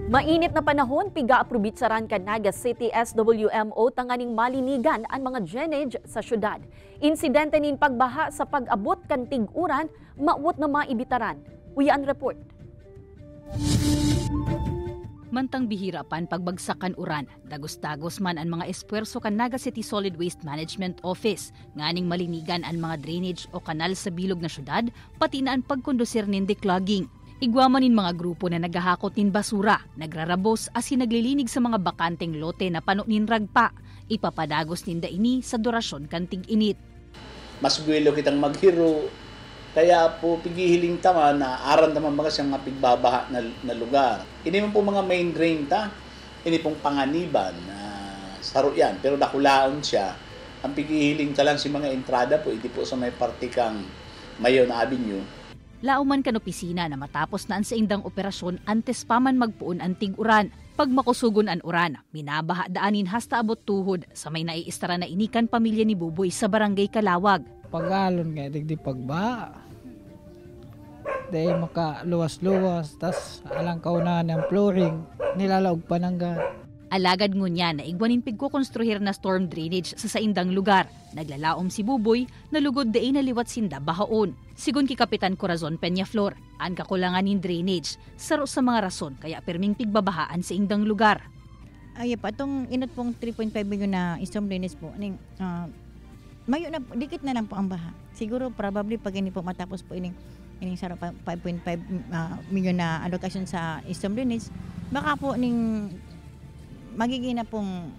Mainit na panahon, piga-aprobit sa Naga City SWMO tanganing malinigan ang mga drainage sa syudad. Insidente nin pagbaha sa pag-abot kan tig-uran, maawot na maibitaran. Uyan report. Mantang bihira pan pagbagsakan uran, dagos-dagos man ang mga espuwerso kan Naga City Solid Waste Management Office, nganing malinigan ang mga drainage o kanal sa bilog na syudad, pati na ang pagkondusir nin declogging. Igwaman nin mga grupo na naghahakot nin basura, nagrarabos asin naglilinig sa mga bakanteng lote na pano nin ragpa. Ipapadagos nin daini sa durasyon kan tig-init. Mas guwelo kitang maghiro, kaya po pigihiling tama na aran naman mga siyang pigbabaha na lugar. Ini man po mga main drain ta, ini pong panganiban, saro yan, pero dakulaon siya. Ang pigihiling ta lang si mga entrada po, iti po sa may partikang Mayon Avenue. Lauman kan opisina na matapos na ang sa indang operasyon antes pa man magpuon ang tig-uran. Pag makusugon ang uran, minabaha daanin hasta abot tuhod sa may naiistara na inikan pamilya ni Buboy sa barangay Kalawag. Pagalon kaya digdi pagbaha. Dahil makaluwas-luwas, tas alang kaunahan ng flooring, nilalaog panangga. Alagad ngunya na igwanin pigkukonstruhir na storm drainage sa saindang lugar. Naglalaom si Buboy na lugod daay na liwat sinda bahaon. Sigun ki Kapitan Corazon Peñaflor, ang kakulangan nin drainage, saro sa mga rason kaya perming pigbabahaan sa indang lugar. Ay pa, itong inot pong 3.5 million na storm drainage po, mayo na, dikit na lang po ang baha. Siguro probably pag hindi po matapos po ining saro 5.5 million na allocation sa storm drainage, baka po magiging na pong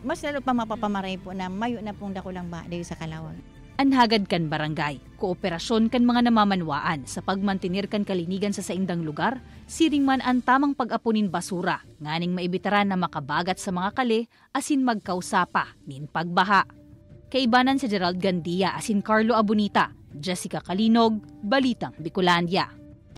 mas lalo pa mapapamaray po na mayo na pong dakulang baha dahil sa Kalawag. Anhagad kan barangay, kooperasyon kan mga namamanwaan sa pagmantinir kan kalinigan sa saindang lugar, siring man ang tamang pag-apunin basura, nganing maibitaran na makabagat sa mga kali asin magkausapa nin pagbaha. Kaibanan si Gerald Gandia asin Carlo Abunita, Jessica Kalinog, Balitang Bicolandia.